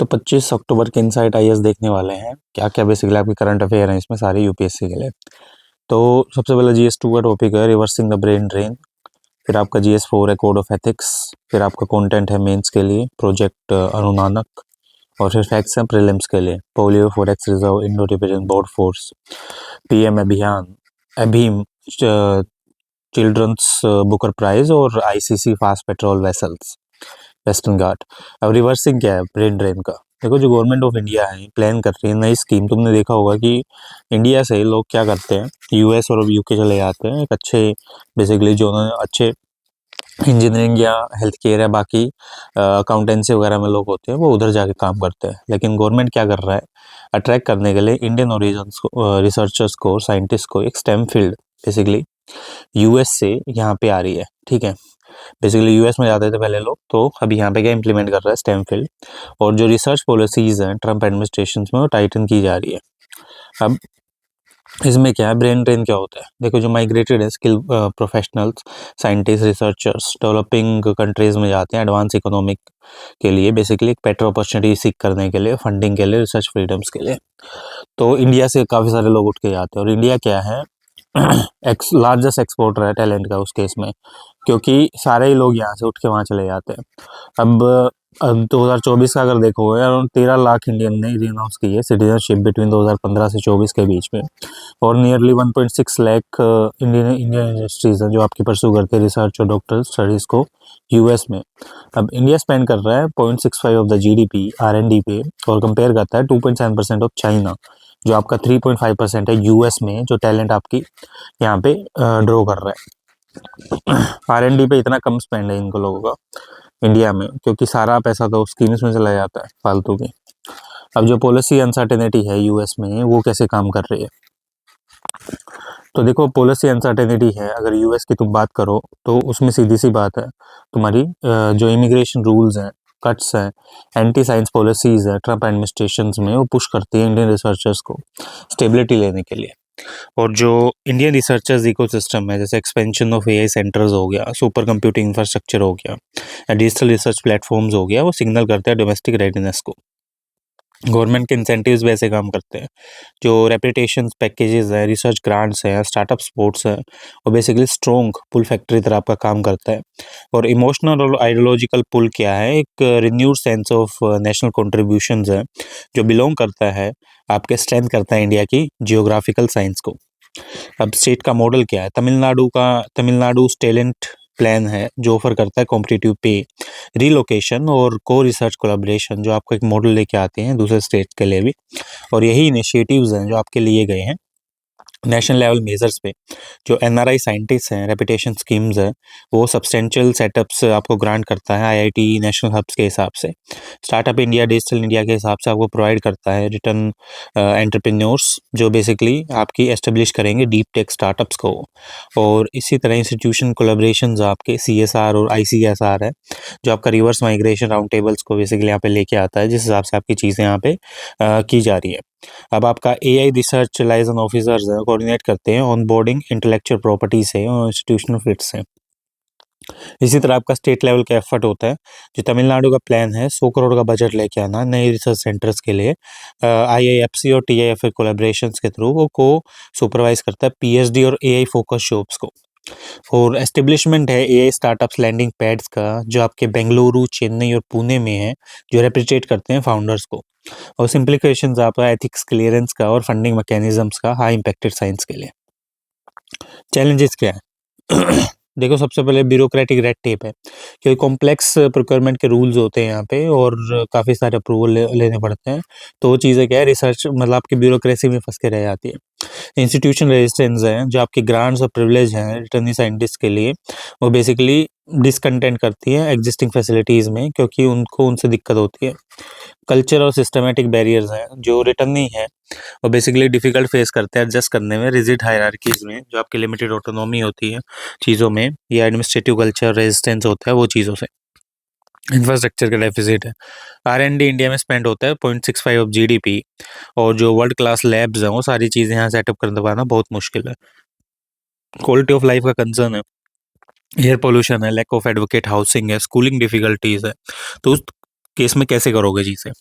तो 25 अक्टूबर के insight IAS देखने वाले हैं। क्या क्या बेसिकली आपके करंट अफेयर हैं इसमें सारे यूपीएससी के लिए। तो सबसे पहले जीएस 2 का टॉपिक है रिवर्सिंग द ब्रेन ड्रेन। फिर आपका जीएस 4 है कोड ऑफ एथिक्स। फिर आपका कंटेंट है मेंस के लिए प्रोजेक्ट अनुनानक। और फिर फैक्ट्स हैं प्रीलिम्स के लिए polio forex reserve Indo Tibetan border force PM अभियान अभीम चिल्ड्रंस बुकर प्राइज और ICC fast patrol vessels western Ghat. अब रिवर्सिंग क्या है ब्रेन ड्रेन का। देखो जो गवर्नमेंट ऑफ इंडिया है प्लान कर रही है नई स्कीम। तुमने देखा होगा कि इंडिया से लोग क्या करते हैं यूएस और यूके चले जाते हैं एक अच्छे बेसिकली जो उन्होंने अच्छे इंजीनियरिंग या हेल्थ केयर या बाकी अकाउंटेंसी वगैरह में लोग होते हैं वो उधर जाके काम करते हैं। लेकिन गवर्नमेंट क्या कर रहा है अट्रैक्ट करने के लिए इंडियन ओरिजिन्स को रिसर्चर्स को साइंटिस्ट को एक स्टेम फील्ड बेसिकली यूएस से यहाँ पे आ रही है। ठीक है, बेसिकली यूएस में जाते थे पहले लोग, तो अभी यहाँ पे क्या इंप्लीमेंट कर रहा है स्टेम फील्ड। और जो रिसर्च पॉलिसीज हैं ट्रम्प एडमिनिस्ट्रेशन में वो टाइटन की जा रही है। अब इसमें क्या है ब्रेन ड्रेन क्या होता है। देखो जो माइग्रेटेड है skill professionals scientist researchers developing countries में जाते हैं एडवांस इकोनॉमिक के लिए बेसिकली एक बेटर अपॉर्चुनिटी सीख करने के लिए फंडिंग के लिए रिसर्च फ्रीडम्स के लिए। तो इंडिया से काफ़ी सारे लोग उठ के जाते हैं और इंडिया क्या है लार्जेस्ट एक्सपोर्टर है टैलेंट का उस केस में, क्योंकि सारे ही लोग यहाँ से उठ के वहाँ चले जाते हैं। अब 2024 का अगर देखो अराउंड 13 लाख इंडियन ने रीअनाउंस की है सिटीजनशिप बिटवीन 2015 से 24 के बीच में। और नियरली 1.6 लाख इंडियन इंडस्ट्रीज हैं जो आपकी परस्यू करते हैं रिसर्च और डॉक्टर स्टडीज़ को यूएस में। अब इंडिया स्पेंड कर रहा है 0.65 ऑफ द जीडीपी आरएनडी पे और कंपेयर करता है 2.7% ऑफ चाइना जो आपका 3.5% है यूएस में जो टैलेंट आपकी यहाँ पे ड्रॉ कर रहा है। आरएनडी पे इतना कम स्पेंड है इनको लोगों का इंडिया में, क्योंकि सारा पैसा तो स्कीम्स में चला जाता है फालतू की। अब जो पॉलिसी अनसर्टेनिटी है यूएस में वो कैसे काम कर रही है। तो देखो पॉलिसी अनसर्टेनिटी है अगर यूएस की तुम बात करो तो उसमें सीधी सी बात है तुम्हारी जो इमिग्रेशन रूल्स हैं कट्स हैं एंटी साइंस पॉलिसीज है ट्रम्प एडमिनिस्ट्रेशन में वो पुश करती है इंडियन रिसर्चर्स को स्टेबिलिटी लेने के लिए। और जो इंडियन रिसर्चर्स इकोसिस्टम है जैसे एक्सपेंशन ऑफ एआई सेंटर्स हो गया सुपर कंप्यूटिंग इंफ्रास्ट्रक्चर हो गया या डिजिटल रिसर्च प्लेटफॉर्म्स हो गया वो सिग्नल करते हैं डोमेस्टिक रेडीनेस को। गवर्नमेंट के इंसेंटिव्स भी ऐसे काम करते हैं जो रेपुटेशन पैकेजेस है रिसर्च ग्रांट्स हैं स्टार्टअप सपोर्ट्स है और बेसिकली स्ट्रॉन्ग पुल फैक्ट्री तरह आपका काम करता है। और इमोशनल और आइडियोलॉजिकल पुल क्या है एक renewed sense of national contributions है जो बिलोंग करता है आपके स्ट्रेंथ करता है इंडिया की जियोग्राफिकल साइंस को। अब स्टेट का मॉडल क्या है तमिलनाडु टैलेंट प्लान है जो ऑफर करता है कॉम्पिटिटिव पे रिलोकेशन और को रिसर्च कोलैबोरेशन जो आपको एक मॉडल लेके आते हैं दूसरे स्टेट के लिए भी। और यही इनिशिएटिव्स हैं जो आपके लिए गए हैं नेशनल लेवल मेजर्स पे। जो एनआरआई साइंटिस्ट हैं रेपुटेशन स्कीम्स है वो सब्सटेंशियल सेटअप्स आपको ग्रांट करता है आईआईटी नेशनल हब्स के हिसाब से। स्टार्टअप इंडिया डिजिटल इंडिया के हिसाब से आपको प्रोवाइड करता है रिटर्न एंटरप्रेन्योर्स जो बेसिकली आपकी एस्टेब्लिश करेंगे डीप टेक स्टार्टअप्स को। और इसी तरह इंस्टीट्यूशन कोलैबोरेशंस आपके सीएसआर और आईसीएसआर है जो आपका रिवर्स माइग्रेशन राउंड टेबल्स को बेसिकली यहाँ पे लेके आता है जिस हिसाब से आपकी चीज़ें यहाँ पे की जा रही है। अब आपका एआई रिसर्च लाइजन ऑफिसर्स हैं कोऑर्डिनेट करते हैं ऑन बोर्डिंग इंटेलेक्चुअल प्रॉपर्टी से और इंस्टीट्यूशनल फिट से। इसी तरह आपका स्टेट लेवल का एफर्ट होता है जो तमिलनाडु का प्लान है 100 करोड़ का बजट लेके आना नए रिसर्च सेंटर्स के लिए आईआईएफसी और टीआईएफ कोलैबोरेशंस के थ्रू वो को सुपरवाइज करता है पीएचडी और एआई फोकस जॉब्स को। और एस्टेब्लिशमेंट है एआई स्टार्टअप्स लैंडिंग पैड्स का जो आपके बेंगलुरु चेन्नई और पुणे में है जो रिप्रेजेंट करते हैं फाउंडर्स को। और सिंप्लीकेशंस आपका एथिक्स क्लियरेंस का और फंडिंग मैकेनिज्म्स का हाई इम्पैक्टेड साइंस के लिए। चैलेंजेस क्या है देखो सबसे पहले ब्यूरोक्रेटिक रेड टेप है क्योंकि कॉम्प्लेक्स प्रोक्योरमेंट के रूल्स होते हैं यहाँ पे और काफ़ी सारे अप्रूवल लेने पड़ते हैं। तो वो चीज़ें क्या है रिसर्च मतलब आपकी ब्यूरोक्रेसी में फंस के रह जाती है। इंस्टीट्यूशन रेजिस्टेंस हैं जो आपके ग्रांट्स और प्रिविलेज हैं रिटर्नी साइंटिस्ट के लिए वो बेसिकली डिसकंटेंट करती है एग्जिस्टिंग फैसिलिटीज़ में क्योंकि उनको उनसे दिक्कत होती है। कल्चर और सिस्टमेटिक बैरियर्स हैं जो रिटर्नी है और बेसिकली डिफ़िकल्ट फेस करते हैं एडजस्ट करने में रिजिड हायरार्कीज़ में जो आपकी लिमिटेड ऑटोनॉमी होती है चीज़ों में या एडमिनिस्ट्रेटिव कल्चर रेजिस्टेंस होता है वो चीज़ों से। इंफ्रास्ट्रक्चर का डेफिसिट है आरएनडी इंडिया में स्पेंड होता है 0.65 ऑफ जीडीपी और जो वर्ल्ड क्लास लैब्स हैं वो सारी चीज़ें यहाँ सेटअप कर पाना बहुत मुश्किल है। क्वालिटी ऑफ लाइफ का कंसर्न है एयर पोल्यूशन है लैक ऑफ एडवोकेट हाउसिंग है स्कूलिंग डिफिकल्टीज़ है। तो कि इसमें कैसे करोगे चीज़ें।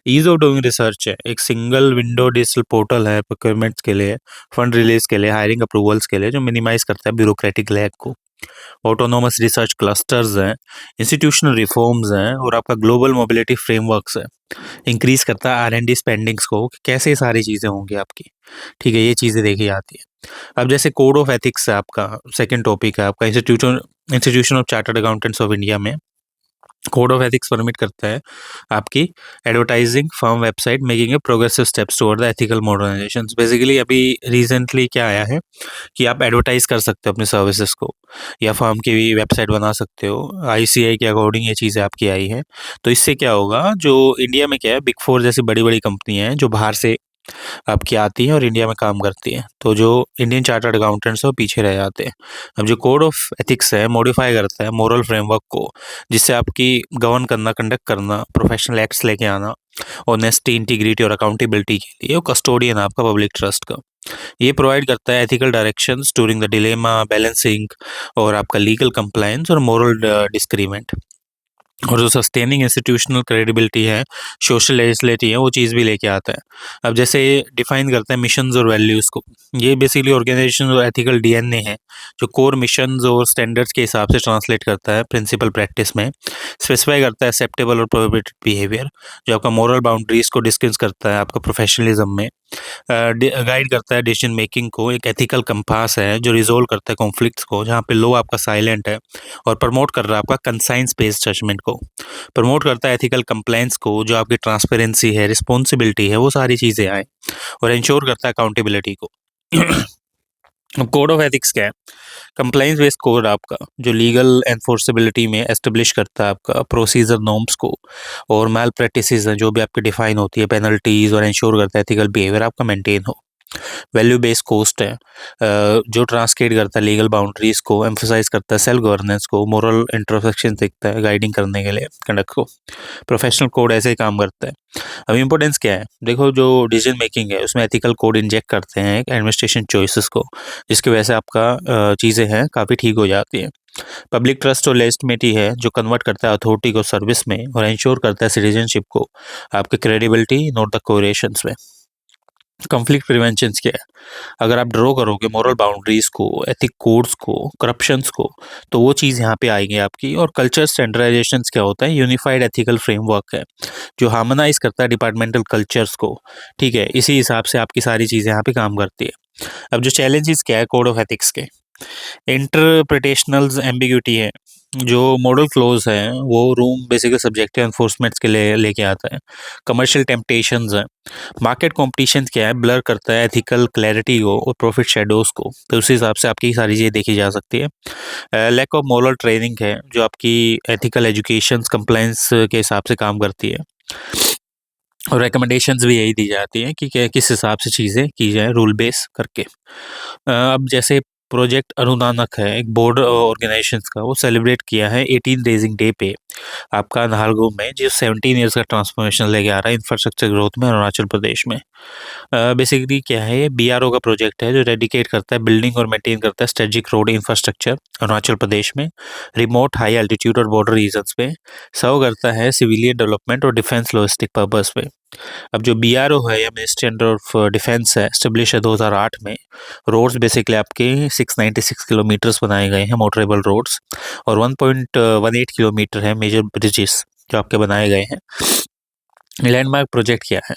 ईज़ ऑफ डूइंग रिसर्च है, एक सिंगल विंडो डिजिटल पोर्टल है प्रोक्योरमेंट्स के लिए, फंड रिलीज के लिए, हायरिंग अप्रूवल्स के लिए, जो मिनिमाइज करता है ब्यूरोक्रेटिक लैग को। ऑटोनोमस रिसर्च क्लस्टर्स हैं, इंस्टीट्यूशनल रिफॉर्म्स हैं, और आपका ग्लोबल मोबिलिटी फ्रेमवर्क्स है। इंक्रीज करता है आर एंड डी स्पेंडिंग्स को, कि कैसे ये सारी चीज़ें होंगी आपकी। ठीक है, ये चीज़ें देखी जाती है। अब जैसे कोड ऑफ एथिक्स है आपका, सेकंड टॉपिक है आपका, institution of chartered accountants of India में कोड ऑफ एथिक्स परमिट करता है आपकी advertising firm website making a progressive steps toward the ethical modernisation. Basically अभी रिसेंटली क्या आया है कि आप एडवर्टाइज कर सकते हो अपने सर्विसेज को, या फर्म की भी वेबसाइट बना सकते हो। आईसीआई के अकॉर्डिंग ये चीज़ें आपकी आई है। तो इससे क्या होगा, जो इंडिया में क्या है, बिग फोर जैसी बड़ी बड़ी कंपनियां हैं जो बाहर से आपकी आती हैं और इंडिया में काम करती हैं, तो जो इंडियन चार्टर्ड अकाउंटेंट्स हैं वो पीछे रह जाते हैं। अब जो कोड ऑफ एथिक्स है मॉडिफाई करता है मोरल फ्रेमवर्क को, जिससे आपकी गवर्न करना, कंडक्ट करना, प्रोफेशनल एक्ट्स लेके आना, ऑनेस्टी, इंटीग्रिटी और अकाउंटेबिलिटी के लिए वो कस्टोडियन है आपका पब्लिक ट्रस्ट का। ये प्रोवाइड करता है ethical directions during the dilemma, balancing, और आपका लीगल कंप्लायंस और मोरल डिस्क्रीमेंट। और जो सस्टेनिंग इंस्टीट्यूशनल क्रेडिबिलिटी है, सोशल लेजिस्लेटिव है, वो चीज़ भी लेके आता है। अब जैसे डिफाइन करता है मिशंस और वैल्यूज़ को, ये बेसिकली ऑर्गेनाइजेशन और एथिकल डीएनए है, जो कोर मिशंस और स्टैंडर्ड्स के हिसाब से ट्रांसलेट करता है प्रिंसिपल प्रैक्टिस में। स्पेसिफाई करता है एक्सेप्टेबल और प्रोहिबिटेड बिहेवियर, जो आपका मोरल बाउंड्रीज को डिस्कस करता है आपका प्रोफेशनलिज्म में। गाइड करता है डिसीजन मेकिंग को, एक एथिकल कंपास है जो रिजोल्व करता है कॉन्फ्लिक्ट्स को, जहाँ पे लो आपका साइलेंट है, और प्रमोट कर रहा है आपका कंसाइंस बेस्ड जजमेंट को। प्रमोट करता है एथिकल कंप्लायंस को, जो आपकी ट्रांसपेरेंसी है, रिस्पॉन्सिबिलिटी है, वो सारी चीज़ें आए, और इंश्योर करता है अकाउंटेबिलिटी को। अब कोड ऑफ एथिक्स क्या है, कंप्लाइंस बेस्ड कोड आपका, जो लीगल एनफोर्सेबिलिटी में एस्टेब्लिश करता है आपका प्रोसीजर नॉर्म्स को, और मैल प्रैक्टिसेस हैं जो भी आपकी डिफाइन होती है, पेनल्टीज, और इंश्योर करता है एथिकल बिहेवियर आपका मेंटेन हो। वैल्यू बेस्ड कोस्ट है, जो ट्रांसलेट करता है लीगल बाउंड्रीज को, एम्फोसाइज करता है सेल्फ गवर्नेंस को, मोरल इंट्रोस्पेक्शन सीखता है गाइडिंग करने के लिए कंडक्ट को। प्रोफेशनल कोड ऐसे ही काम करता है। अब इम्पोर्टेंस क्या है, देखो जो डिसीजन मेकिंग है उसमें एथिकल कोड इंजेक्ट करते हैं एडमिनिस्ट्रेशन चॉइसेस को, जिसकी वजह से आपका चीज़ें हैं काफ़ी ठीक हो जाती हैं। पब्लिक ट्रस्ट और लेजिटिमेटी है, जो कन्वर्ट करता है अथॉरिटी को सर्विस में, और इंश्योर करता है सिटीजनशिप को आपके क्रेडिबिलिटी नोट द कोरेशंस में। कॉन्फ्लिक्ट प्रिवेंशन क्या है, अगर आप ड्रॉ करोगे मॉरल बाउंड्रीज को, एथिक कोड्स को, करप्शंस को, तो वो चीज़ यहाँ पे आएगी आपकी। और कल्चर स्टैंडर्डाइजेशन क्या होता है, यूनिफाइड एथिकल फ्रेमवर्क है, जो हार्मोनाइज करता है डिपार्टमेंटल कल्चर्स को। ठीक है, इसी हिसाब से आपकी सारी चीज़ें यहाँ पे काम करती है। अब जो चैलेंजेस क्या है कोड ऑफ एथिक्स के, इंटरप्रिटेशनल एम्बिग्यूटी है, जो मॉडल क्लोज है वो रूम बेसिकली सब्जेक्टिव एनफोर्समेंट्स के लिए लेके आता है। कमर्शियल टेम्पटेशंस है, मार्केट कॉम्पिटिशन क्या है, ब्लर करता है एथिकल क्लैरिटी को और प्रॉफिट शेडोज को, तो उस हिसाब से आपकी सारी चीज़ें देखी जा सकती है। लैक ऑफ मोरल ट्रेनिंग है, जो आपकी एथिकल एजुकेशन कंप्लायंस के हिसाब से काम करती है, और रिकमेंडेशंस भी यही दी जाती हैं कि किस हिसाब से चीज़ें की जाए रूल बेस करके। अब जैसे प्रोजेक्ट अनुदानक है, एक बोर्ड ऑर्गेनाइजेशन का, वो सेलिब्रेट किया है 18 रेजिंग डे पे आपका नाहरगुन में, जो 17 ईयर्स का ट्रांसफॉर्मेशन लेके आ रहा है इंफ्रास्ट्रक्चर ग्रोथ में अरुणाचल प्रदेश में। बेसिकली क्या है, ये बीआरओ का प्रोजेक्ट है जो डेडिकेट करता है बिल्डिंग और मेंटेन करता है strategic road infrastructure Arunachal Pradesh में, रिमोट हाई एल्टीट्यूड और बॉर्डर रीजन्स पे। सर्व करता है सिविलियन डेवलपमेंट और डिफेंस लॉजिस्टिक पर्पस पे। अब जो बीआरओ है या मिनिस्ट्री अंडर ऑफ डिफेंस है, स्टेब्लिश है 2008 में। रोड्स बेसिकली आपके 696 किलोमीटर्स बनाए गए हैं मोटरेबल रोड्स, और 1.18 किलोमीटर है मेजर ब्रिजेस जो आपके बनाए गए हैं। लैंडमार्क प्रोजेक्ट क्या है,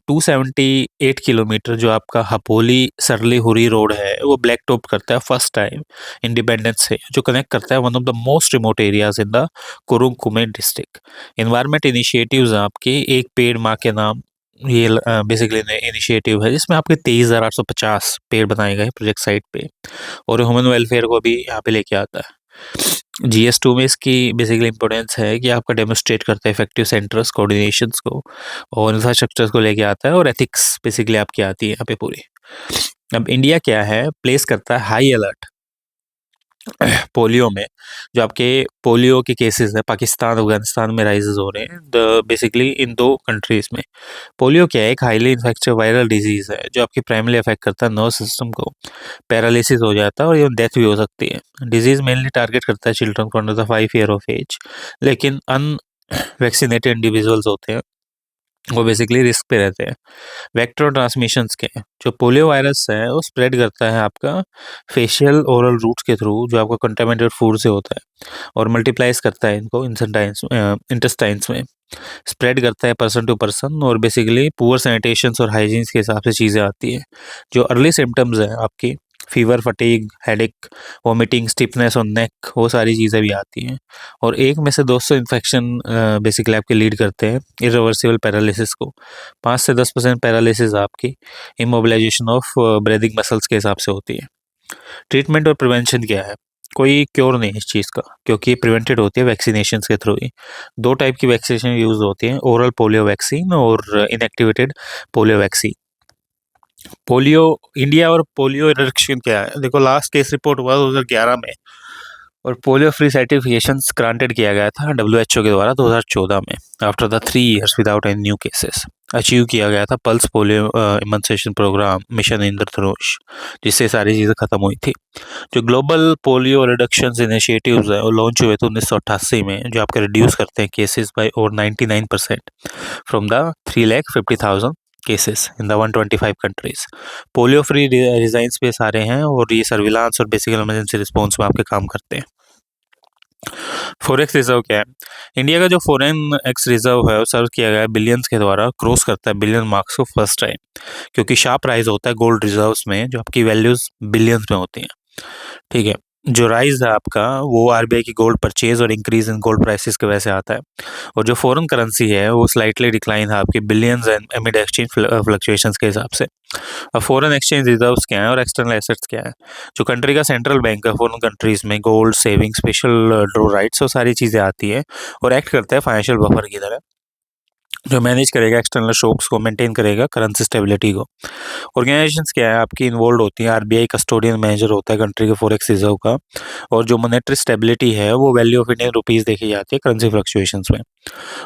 278 किलोमीटर जो आपका हपोली सरली हुरी रोड है, वो ब्लैक टॉप करता है फर्स्ट टाइम इंडिपेंडेंस से, जो कनेक्ट करता है one of the most remote areas in the Kurung Kumey district. Environment initiatives हैं आपकी, एक पेड़ माँ के नाम, ये बेसिकली इनिशिएटिव है जिसमें आपके 23,850 पेड़ बनाए गए प्रोजेक्ट साइट पे, और ह्यूमन वेलफेयर को भी यहाँ पे लेके आता है। GS2 में इसकी बेसिकली इंपॉर्टेंस है कि आपका डेमोस्ट्रेट करता है इफेक्टिव सेंटर्स कोऑर्डिनेशंस को, और इंफ्रास्ट्रक्चर्स को लेके आता है, और एथिक्स बेसिकली आपकी आती है यहाँ पे पूरी। अब इंडिया क्या है, प्लेस करता है हाई अलर्ट पोलियो में, जो आपके पोलियो के केसेस है पाकिस्तान अफगानिस्तान में राइजेस हो रहे हैं, द बेसिकली इन दो कंट्रीज में। पोलियो क्या है, एक हाईली इन्फेक्टिव वायरल डिजीज है जो आपकी प्राइमरी अफेक्ट करता है नर्व सिस्टम को, पैरालिसिस हो जाता है और इवन डेथ भी हो सकती है। डिजीज मेनली टारगेट करता है चिल्ड्रन को under the 5 year of age, लेकिन वैक्सीनेटेड इंडिविजुअल्स होते हैं वो बेसिकली रिस्क पे रहते हैं। वेक्टर ट्रांसमिशंस के जो पोलियो वायरस है वो स्प्रेड करता है आपका फेशियल ओरल रूट्स के थ्रू, जो आपका कंटामिनेटेड फूड से होता है, और मल्टीप्लाइज करता है इनको इंटेस्टाइन्स में, स्प्रेड करता है पर्सन टू पर्सन, और बेसिकली पुअर सैनिटेशंस और हाइजीन्स के हिसाब से चीज़ें आती हैं। जो अर्ली सिम्टम्स हैं आपकी fever, fatigue, headache, vomiting, stiffness और नेक, वो सारी चीज़ें भी आती हैं। और एक में से 200 इन्फेक्शन बेसिकली आपके लीड करते हैं इरिवर्सिबल पैरालिसिस को। 5 से 10% पैरालिसिस आपकी इमोबिलाइजेशन ऑफ ब्रीदिंग मसल्स के हिसाब से होती है। ट्रीटमेंट और प्रिवेंशन क्या है? कोई क्योर नहीं है इस चीज़ का, क्योंकि ये प्रिवेंटेड होती है वैक्सीनेशन के थ्रू ही। 2 टाइप की वैक्सीनेशन यूज होती हैं, ओरल पोलियो वैक्सीन और inactivated polio vaccine. Polio India और पोलियो इरेक्शन क्या है? देखो, लास्ट केस रिपोर्ट हुआ 2011 में, और पोलियो फ्री सर्टिफिकेशन ग्रांटेड किया गया था WHO के द्वारा 2014 में, after the 3 years without any new cases. Achieve किया गया था pulse polio immunization programme mission Indradhanush, जिससे सारी चीज़ें खत्म हुई थी। जो ग्लोबल पोलियो रिडक्शन इनिशिएटिव्स है वो लॉन्च हुए थे 1988 में, जो आपके रिड्यूस करते हैं cases bye over 99% from the 3,50,000 cases in the 125 countries. Polio free resigns पे सारे हैं, और ये सर्विलांस और बेसिकल इमरजेंसी रिस्पॉन्स में आपके काम करते हैं। फॉरेक्स रिजर्व क्या है? इंडिया का जो फॉरेन एक्स रिजर्व है वो सर्व किया गया है बिलियंस के द्वारा, क्रॉस करता है बिलियन मार्क्स को फर्स्ट टाइम, क्योंकि शार्प राइज होता है गोल्ड रिजर्व्स में, जो आपकी वैल्यूज बिलियंस में होती हैं। ठीक है, जो राइज है आपका वो RBI की गोल्ड परचेज और इंक्रीज इन गोल्ड प्राइसेस की वजह से आता है। और जो फॉरेन करेंसी है वो स्लाइटली डिक्लाइन है आपकी बिलियंस एंड एमिड एक्सचेंज फ्लक्चुएशंस के हिसाब से। अब फॉरेन एक्सचेंज रिजर्व्स क्या है और एक्सटर्नल एसेट्स क्या है? जो कंट्री का सेंट्रल बैंक है फॉरेन कंट्रीज में gold saving, special draw rights और सारी चीज़ें आती है, और एक्ट करता है फाइनेंशियल बफर की तरह, जो मैनेज करेगा एक्सटर्नल शॉक्स को, मेंटेन करेगा करेंसी स्टेबिलिटी को। ऑर्गेनाइजेशंस क्या है आपकी इन्वॉल्व होती हैं? RBI कस्टोडियन मैनेजर होता है कंट्री के फॉरेक्स रिजर्व का, और जो मॉनेटरी स्टेबिलिटी है वो वैल्यू ऑफ इंडियन रुपीस देखी जाती है करेंसी फ्लक्चुएशंस में,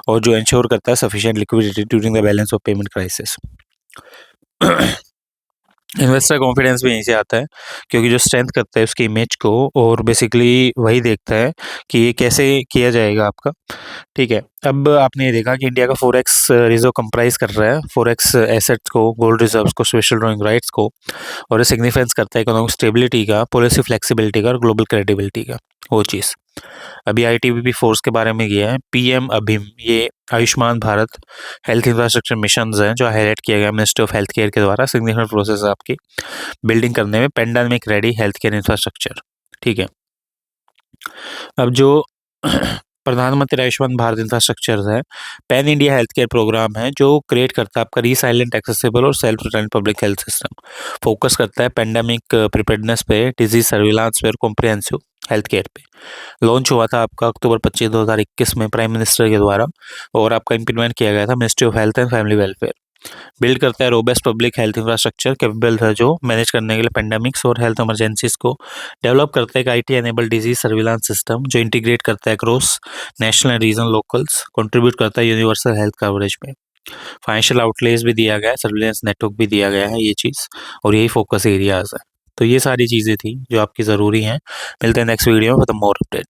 और जो इंश्योर करता है sufficient liquidity during the balance of payment crisis. Investor confidence भी यहीं से आता है, क्योंकि जो स्ट्रेंथ करता है उसकी इमेज को, और बेसिकली वही देखता है कि ये कैसे किया जाएगा आपका। ठीक है, अब आपने ये देखा कि इंडिया का फॉरेक्स रिजर्व कंप्राइज कर रहा है फॉरेक्स एसेट्स को, गोल्ड रिजर्व्स को, स्पेशल ड्रॉइंग राइट्स को, और ये सिग्निफिकेंस करता है इकोनॉमिक स्टेबिलिटी का, पॉलिसी फ्लेक्सिबिलिटी का और ग्लोबल क्रेडिबिलिटी का। वो चीज़ अभी ITBP फोर्स के बारे में किया है PM अभिम, ये Ayushman Bharat health infrastructure mission हैं जो हाईलाइट किया गया मिनिस्ट्री ऑफ हेल्थ केयर के द्वारा। सिग्निफिकेंट प्रोसेस है आपकी बिल्डिंग करने में pandemic ready health care infrastructure. ठीक है, अब जो प्रधानमंत्री आयुष्मान भारत इंफ्रास्ट्रक्चर है, pan India health care programme है जो क्रिएट करता है आपका रीसाइलेंट, एक्सेसिबल और self reliant public health system. Focus करता है पेंडेमिक प्रिपेयर्डनेस पे, डिजीज सर्विलांस पे और कॉम्प्रिहेंसिव हेल्थ केयर पे। लॉन्च हुआ था आपका अक्टूबर 25, 2021 में प्राइम मिनिस्टर के द्वारा, और आपका इम्प्लीमेंट किया गया था ministry of health and family welfare. Build करता है robust public health infrastructure capable है जो मैनेज करने के लिए पेंडेमिक्स और हेल्थ इमरजेंसीज को। डेवलप करता है एक IT enable disease surveillance system जो इंटीग्रेट करता है cross national and regional locals, contribute करता है यूनिवर्सल हेल्थ कवरेज में। फाइनेंशियल आउटलेज भी दिया गया है, सर्विलेंस नेटवर्क भी दिया गया है, ये चीज़, और यही फोकस एरियाज है। तो ये सारी चीज़ें थी जो आपकी ज़रूरी हैं। मिलते हैं नेक्स्ट वीडियो में विद मोर अपडेट।